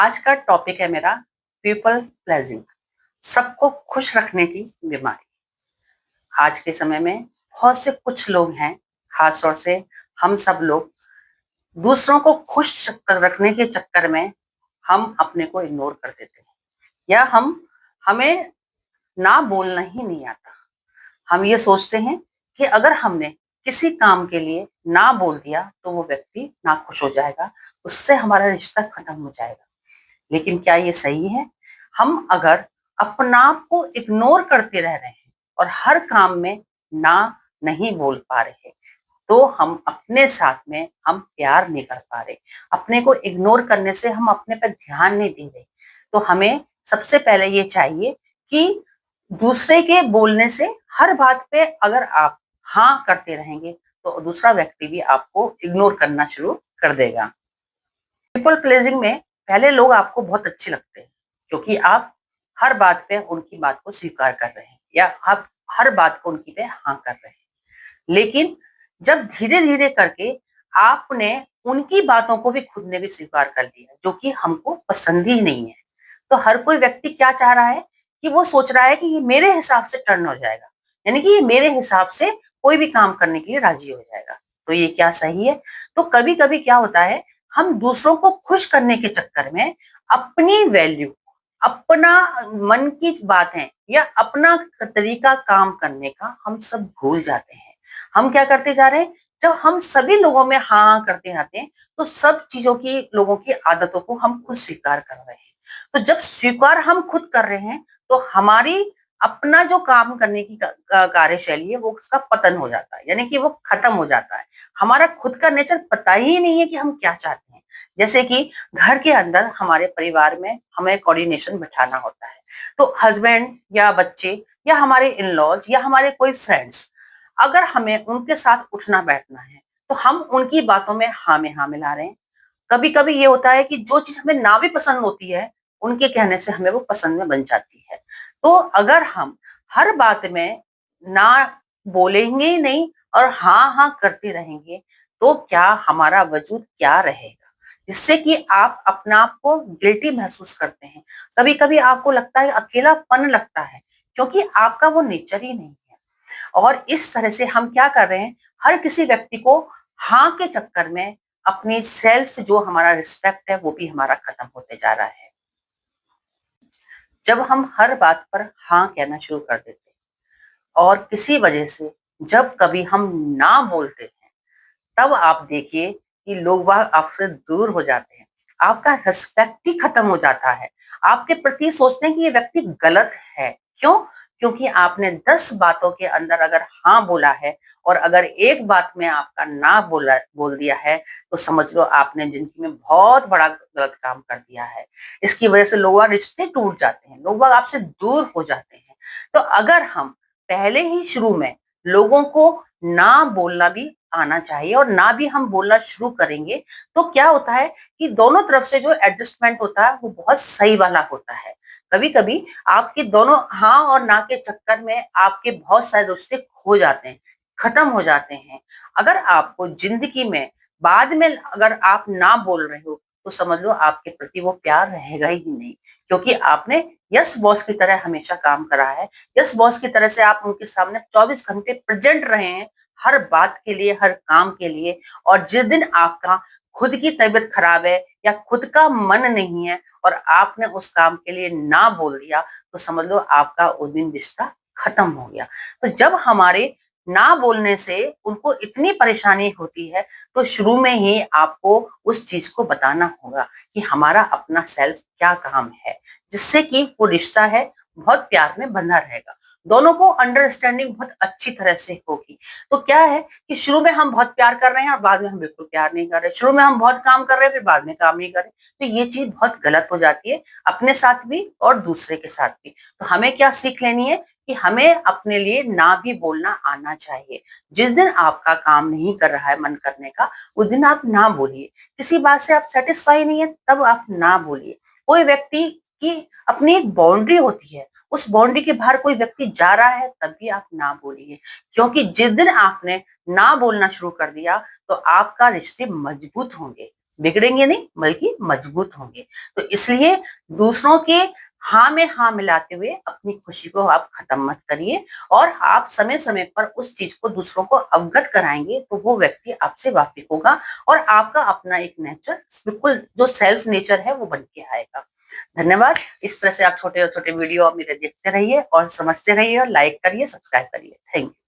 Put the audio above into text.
आज का टॉपिक है मेरा पीपल प्लेजिंग। सबको खुश रखने की बीमारी। आज के समय में बहुत से कुछ लोग हैं, खास तौर से हम सब लोग दूसरों को खुश रखने के चक्कर में हम अपने को इग्नोर कर देते हैं, या हमें ना बोलना ही नहीं आता। हम ये सोचते हैं कि अगर हमने किसी काम के लिए ना बोल दिया तो वो व्यक्ति नाखुश हो जाएगा, उससे हमारा रिश्ता खत्म हो जाएगा। लेकिन क्या ये सही है? हम अगर अपना आप को इग्नोर करते रह रहे हैं और हर काम में ना नहीं बोल पा रहे, तो हम अपने साथ में हम प्यार नहीं कर पा रहे। अपने को इग्नोर करने से हम अपने पर ध्यान नहीं दे रहे। तो हमें सबसे पहले ये चाहिए कि दूसरे के बोलने से हर बात पे अगर आप हाँ करते रहेंगे तो दूसरा व्यक्ति भी आपको इग्नोर करना शुरू कर देगा। पीपल प्लेजिंग में पहले लोग आपको बहुत अच्छे लगते हैं, क्योंकि आप हर बात पे उनकी बात को स्वीकार कर रहे हैं, या आप हर बात को उनकी पे हाँ कर रहे हैं। लेकिन जब धीरे-धीरे करके आपने उनकी बातों को भी खुद ने भी स्वीकार कर लिया, जो कि हमको पसंद ही नहीं है, तो हर कोई व्यक्ति क्या चाह रहा है कि वो सोच रहा है कि ये मेरे हिसाब से टर्न हो जाएगा, यानी कि ये मेरे हिसाब से कोई भी काम करने के लिए राजी हो जाएगा। तो ये क्या सही है? तो कभी-कभी क्या होता है, हम दूसरों को खुश करने के चक्कर में अपनी वैल्यू, अपना मन की बातें या अपना तरीका काम करने का हम सब भूल जाते हैं। हम क्या करते जा रहे हैं, जब हम सभी लोगों में हाँ करते जाते हैं तो सब चीजों की, लोगों की आदतों को हम खुद स्वीकार कर रहे हैं। तो जब स्वीकार हम खुद कर रहे हैं तो हमारी अपना जो काम करने की कार्यशैली है वो उसका पतन हो जाता है, यानी कि वो खत्म हो जाता है। हमारा खुद का नेचर पता ही नहीं है कि हम क्या चाहते हैं। जैसे कि घर के अंदर हमारे परिवार में हमें कोऑर्डिनेशन बिठाना होता है, तो हस्बैंड या बच्चे या हमारे इन लॉज या हमारे कोई फ्रेंड्स, अगर हमें उनके साथ उठना बैठना है तो हम उनकी बातों में हाँ मिला रहे हैं। कभी कभी ये होता है कि जो चीज हमें ना भी पसंद होती है, उनके कहने से हमें वो पसंद में बन जाती है। तो अगर हम हर बात में ना बोलेंगे ही नहीं और हाँ करते रहेंगे, तो क्या हमारा वजूद क्या रहेगा, जिससे कि आप अपना आप को गिल्टी महसूस करते हैं। कभी कभी आपको लगता है, अकेलापन लगता है, क्योंकि आपका वो नेचर ही नहीं है। और इस तरह से हम क्या कर रहे हैं, हर किसी व्यक्ति को हाँ के चक्कर में अपनी सेल्फ, जो हमारा रिस्पेक्ट है, वो भी हमारा खत्म होते जा रहा है। जब हम हर बात पर हाँ कहना शुरू कर देते हैं और किसी वजह से जब कभी हम ना बोलते हैं, तब आप देखिए कि लोग बाग आपसे दूर हो जाते हैं। आपका रिस्पेक्ट ही खत्म हो जाता है। आपके प्रति सोचते हैं कि ये व्यक्ति गलत है। क्यों? क्योंकि आपने 10 बातों के अंदर अगर हाँ बोला है और अगर एक बात में आपका ना बोल दिया है, तो समझ लो आपने जिंदगी में बहुत बड़ा गलत काम कर दिया है। इसकी वजह से लोग रिश्ते टूट जाते हैं, लोग आपसे दूर हो जाते हैं। तो अगर हम पहले ही शुरू में लोगों को ना बोलना भी आना चाहिए और ना भी हम बोलना शुरू करेंगे, तो क्या होता है कि दोनों तरफ से जो एडजस्टमेंट होता है वो बहुत सही वाला होता है। कभी-कभी आपके दोनों हाँ और ना के चक्कर में आपके बहुत सारे रिश्ते खो जाते हैं, खत्म हो जाते हैं। अगर आपको जिंदगी में बाद में अगर आप ना बोल रहे हो, तो समझ लो आपके प्रति वो प्यार रहेगा ही नहीं, क्योंकि आपने यस बॉस की तरह हमेशा काम करा है। यस बॉस की तरह से आप उनके सामने 24 घंटे प्रेजेंट रहे हैं, हर बात के लिए, हर काम के लिए। और जिस दिन आपका खुद की तबीयत खराब है या खुद का मन नहीं है और आपने उस काम के लिए ना बोल दिया, तो समझ लो आपका उस दिन रिश्ता खत्म हो गया। तो जब हमारे ना बोलने से उनको इतनी परेशानी होती है, तो शुरू में ही आपको उस चीज को बताना होगा कि हमारा अपना सेल्फ क्या काम है, जिससे कि वो रिश्ता है बहुत प्यार में बंधा रहेगा। दोनों को अंडरस्टैंडिंग बहुत अच्छी तरह से होगी। तो क्या है कि शुरू में हम बहुत प्यार कर रहे हैं और बाद में हम बिल्कुल प्यार नहीं कर रहे। शुरू में हम बहुत काम कर रहे हैं, फिर बाद में काम नहीं कर रहे। तो ये चीज बहुत गलत हो जाती है, अपने साथ भी और दूसरे के साथ भी। तो हमें क्या सीख लेनी है कि हमें अपने लिए ना भी बोलना आना चाहिए। जिस दिन आपका काम नहीं कर रहा है मन करने का, उस दिन आप ना बोलिए। किसी बात से आप सेटिस्फाई नहीं है, तब आप ना बोलिए। कोई व्यक्ति की अपनी एक बाउंड्री होती है, उस बाउंड्री के बाहर कोई व्यक्ति जा रहा है, तब भी आप ना बोलिए। क्योंकि जिस दिन आपने ना बोलना शुरू कर दिया, तो आपका रिश्ते मजबूत होंगे, बिगड़ेंगे नहीं बल्कि मजबूत होंगे। तो इसलिए दूसरों के हाँ में हाँ मिलाते हुए अपनी खुशी को आप खत्म मत करिए, और आप समय समय पर उस चीज को दूसरों को अवगत कराएंगे तो वो व्यक्ति आपसे वाकिफ होगा और आपका अपना एक नेचर, बिल्कुल जो सेल्फ नेचर है, वो बन के आएगा। धन्यवाद। इस तरह से आप छोटे और छोटे वीडियो मेरे देखते रहिए और समझते रहिए और लाइक करिए, सब्सक्राइब करिए। Thank you.